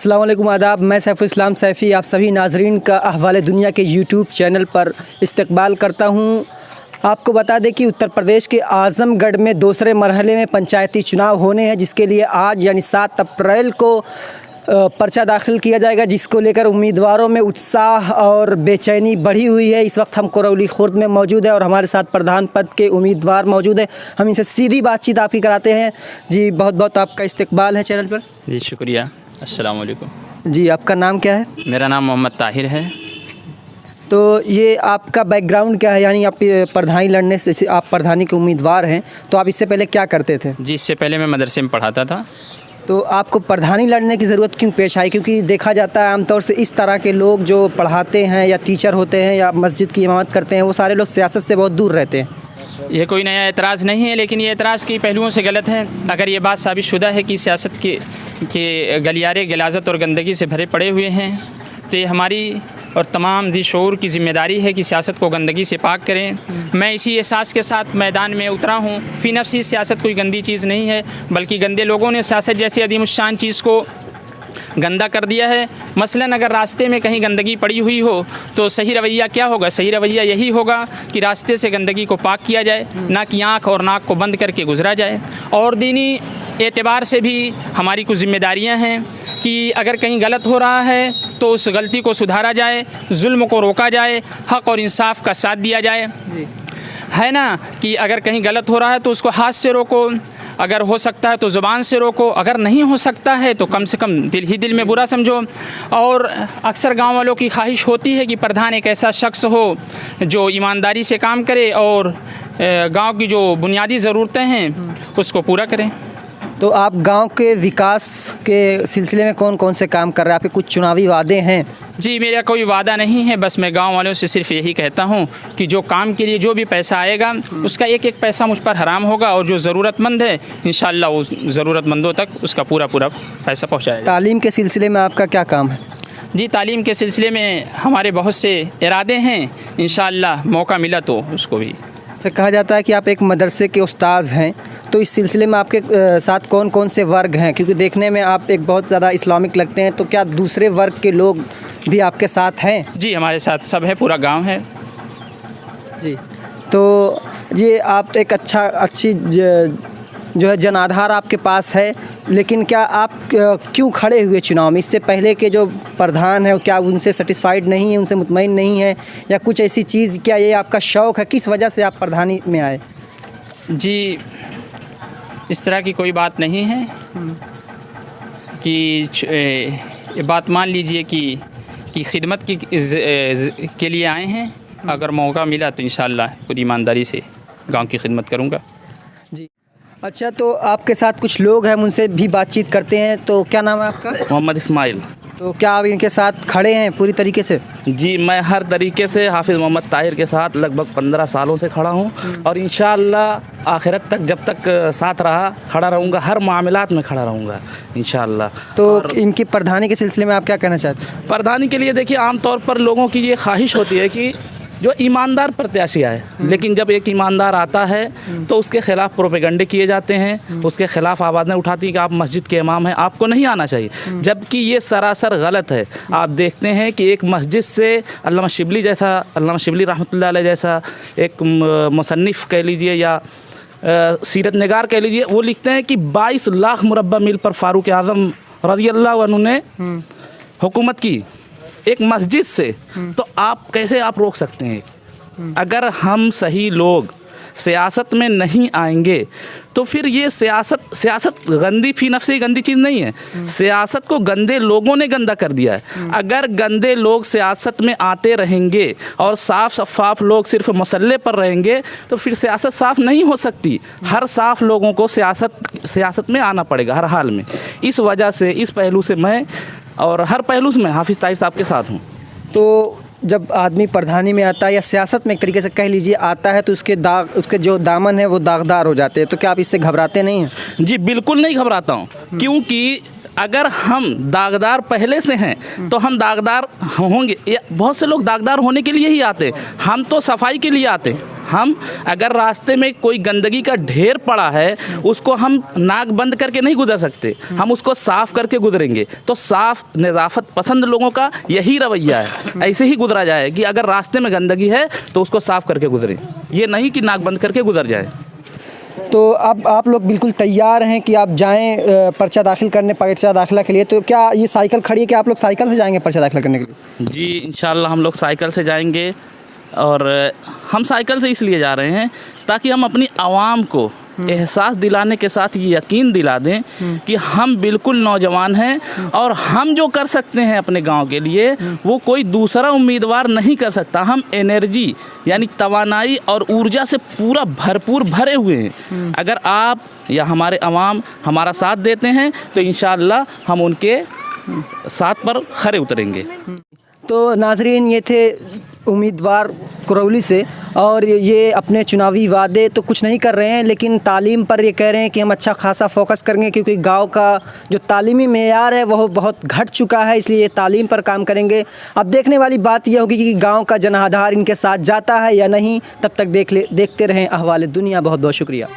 अस्सलाम वालेकुम, आदाब। मैं सैफुल इस्लाम सैफ़ी आप सभी नाज़रीन का अहवाल दुनिया के यूट्यूब चैनल पर इस्तकबाल करता हूँ। आपको बता दें कि उत्तर प्रदेश के आज़मगढ़ में दूसरे मरहले में पंचायती चुनाव होने हैं, जिसके लिए आज यानी 7 अप्रैल को पर्चा दाखिल किया जाएगा, जिसको लेकर उम्मीदवारों में उत्साह और बेचैनी बढ़ी हुई है। इस वक्त हम करौली खुर्द में मौजूद है और हमारे साथ प्रधान पद के उम्मीदवार मौजूद हैं। हम इनसे सीधी बातचीत आपकी कराते हैं। जी, बहुत बहुत आपका इस्तकबाल है चैनल पर। जी शुक्रिया। अस्सलाम वालेकुम। जी, आपका नाम क्या है? मेरा नाम मोहम्मद ताहिर है। तो ये आपका बैकग्राउंड क्या है, यानी आप प्रधानी लड़ने से आप प्रधानी के उम्मीदवार हैं, तो आप इससे पहले क्या करते थे? जी, इससे पहले मैं मदरसे में पढ़ाता था। तो आपको प्रधानी लड़ने की ज़रूरत क्यों पेश आई? क्योंकि देखा जाता है आमतौर से इस तरह के लोग जो पढ़ाते हैं या टीचर होते हैं या मस्जिद की इमामत करते हैं, वो सारे लोग सियासत से बहुत दूर रहते हैं। ये कोई नया एतराज़ नहीं है, लेकिन ये एतराज़ कई पहलुओं से गलत है। अगर ये बात साबितशुदा है कि सियासत के गलियारे गलाजत और गंदगी से भरे पड़े हुए हैं, तो ये हमारी और तमाम ज़ी शऊर की ज़िम्मेदारी है कि सियासत को गंदगी से पाक करें। मैं इसी एहसास के साथ मैदान में उतरा हूँ। फ़ी नफ्सी सियासत कोई गंदी चीज़ नहीं है, बल्कि गंदे लोगों ने सियासत जैसी अदीमुश्शान चीज़ को गंदा कर दिया है। मसलन अगर रास्ते में कहीं गंदगी पड़ी हुई हो तो सही रवैया क्या होगा? सही रवैया यही होगा कि रास्ते से गंदगी को पाक किया जाए, ना कि आँख और नाक को बंद करके गुजरा जाए। और दीनी एतबार से भी हमारी कुछ ज़िम्मेदारियाँ हैं कि अगर कहीं गलत हो रहा है तो उस गलती को सुधारा जाए, जुल्म को रोका जाए, हक़ और इंसाफ का साथ दिया जाए। है ना कि अगर कहीं गलत हो रहा है तो उसको हाथ से रोको, अगर हो सकता है तो ज़ुबान से रोको, अगर नहीं हो सकता है तो कम से कम दिल ही दिल में बुरा समझो। और अक्सर गांव वालों की ख्वाहिश होती है कि प्रधान एक ऐसा शख्स हो जो ईमानदारी से काम करे और गांव की जो बुनियादी ज़रूरतें हैं उसको पूरा करें। तो आप गांव के विकास के सिलसिले में कौन कौन से काम कर रहे हैं? आपके कुछ चुनावी वादे हैं? जी, मेरा कोई वादा नहीं है, बस मैं गांव वालों से सिर्फ यही कहता हूं कि जो काम के लिए जो भी पैसा आएगा उसका एक एक पैसा मुझ पर हराम होगा, और जो ज़रूरतमंद है इंशाअल्लाह वो ज़रूरतमंदों तक उसका पूरा पैसा पहुँचाएगा। तालीम के सिलसिले में आपका क्या काम है? जी, तालीम के सिलसिले में हमारे बहुत से इरादे हैं, इंशाअल्लाह मौका मिला तो उसको भी। तो कहा जाता है कि आप एक मदरसे के उस्ताद हैं, तो इस सिलसिले में आपके साथ कौन कौन से वर्ग हैं? क्योंकि देखने में आप एक बहुत ज़्यादा इस्लामिक लगते हैं, तो क्या दूसरे वर्ग के लोग भी आपके साथ हैं? जी, हमारे साथ सब है, पूरा गांव है। जी, तो ये आप एक अच्छी जो है जनाधार आपके पास है, लेकिन क्या आप क्यों खड़े हुए चुनाव में? इससे पहले के जो प्रधान है क्या उनसे सेटिस्फाइड नहीं है, उनसे मुतमईन नहीं है, या कुछ ऐसी चीज़? क्या ये आपका शौक़ है? किस वजह से आप प्रधानी में आए? जी, इस तरह की कोई बात नहीं है कि ये बात मान लीजिए कि खिदमत के लिए आए हैं। अगर मौका मिला तो इंशाअल्लाह पूरी ईमानदारी से गांव की खिदमत करूंगा। जी, अच्छा, तो आपके साथ कुछ लोग हैं, उनसे भी बातचीत करते हैं। तो क्या नाम है आपका? मोहम्मद इस्माइल। तो क्या आप इनके साथ खड़े हैं पूरी तरीके से? जी, मैं हर तरीके से हाफिज़ मोहम्मद ताहिर के साथ लगभग 15 सालों से खड़ा हूँ, और इंशाअल्लाह आखिरत तक जब तक साथ रहा खड़ा रहूँगा, हर मामलात में खड़ा रहूँगा इंशाअल्लाह। तो इनकी प्रधानी के सिलसिले में आप क्या कहना चाहते हैं? प्रधानी के लिए देखिए, आमतौर पर लोगों की ये ख्वाहिश होती है कि जो ईमानदार प्रत्याशी आए, लेकिन जब एक ईमानदार आता है तो उसके ख़िलाफ़ प्रोपेगंडे किए जाते हैं, उसके ख़िलाफ़ आवाज़ें उठाती हैं कि आप मस्जिद के इमाम हैं, आपको नहीं आना चाहिए, जबकि ये सरासर गलत है। आप देखते हैं कि एक मस्जिद से अल्लामा शिबली रहमतुल्लाह अलैह जैसा एक मुसन्निफ़ कह लीजिए या सीरत निगार कह लीजिए, वो लिखते हैं कि 22 लाख मुरब्बा मील पर फ़ारूक आज़म रज़ियल्लाहु अन्हु ने हुकूमत की एक मस्जिद से। तो आप कैसे आप रोक सकते हैं? अगर हम सही लोग सियासत में नहीं आएंगे तो फिर ये सियासत गंदी फ़ी नफ्सी गंदी चीज़ नहीं है। सियासत को गंदे लोगों ने गंदा कर दिया है। अगर गंदे लोग सियासत में आते रहेंगे और साफ शफाफ लोग सिर्फ मसल्ले पर रहेंगे तो फिर सियासत साफ़ नहीं हो सकती। हर साफ लोगों को सियासत में आना पड़ेगा हर हाल में। इस वजह से इस पहलू से मैं और हर पहलू से मैं हाफिज़ ताहिर साहब के साथ हूँ। तो जब आदमी प्रधानी में आता है या सियासत में एक तरीके से कह लीजिए आता है, तो उसके जो दामन है वो दागदार हो जाते हैं, तो क्या आप इससे घबराते नहीं हैं? जी, बिल्कुल नहीं घबराता हूँ, क्योंकि अगर हम दागदार पहले से हैं तो हम दागदार होंगे। बहुत से लोग दागदार होने के लिए ही आते हैं, हम तो सफाई के लिए आते हैं। हम अगर रास्ते में कोई गंदगी का ढेर पड़ा है उसको हम नाक बंद करके नहीं गुजर सकते, हम उसको साफ़ करके गुजरेंगे। तो साफ़ नज़ाफ़त पसंद लोगों का यही रवैया है, ऐसे ही गुजरा जाए कि अगर रास्ते में गंदगी है तो उसको साफ़ करके गुजरें, ये नहीं कि नाक बंद करके गुजर जाए। तो अब आप लोग बिल्कुल तैयार हैं कि आप जाएं पर्चा दाखिल करने, पर्चा दाखिला के लिए। तो क्या ये साइकिल खड़ी है कि आप लोग साइकिल से जाएंगे पर्चा दाखिला करने के लिए? जी इंशाल्लाह हम लोग साइकिल से जाएंगे, और हम साइकिल से इसलिए जा रहे हैं ताकि हम अपनी आवाम को एहसास दिलाने के साथ ये यकीन दिला दें कि हम बिल्कुल नौजवान हैं और हम जो कर सकते हैं अपने गांव के लिए वो कोई दूसरा उम्मीदवार नहीं कर सकता। हम एनर्जी यानी तवानाई और ऊर्जा से पूरा भरपूर भरे हुए हैं। अगर आप या हमारे अवाम हमारा साथ देते हैं तो इंशाअल्लाह हम उनके साथ पर खरे उतरेंगे। तो नाजरीन, ये थे उम्मीदवार करौली से, और ये अपने चुनावी वादे तो कुछ नहीं कर रहे हैं, लेकिन तालीम पर ये कह रहे हैं कि हम अच्छा खासा फोकस करेंगे, क्योंकि गांव का जो तालीमी मेयार है वह बहुत घट चुका है, इसलिए ये तालीम पर काम करेंगे। अब देखने वाली बात यह होगी कि गांव का जनाधार इनके साथ जाता है या नहीं। तब तक देखते रहें अहवाल दुनिया। बहुत बहुत शुक्रिया।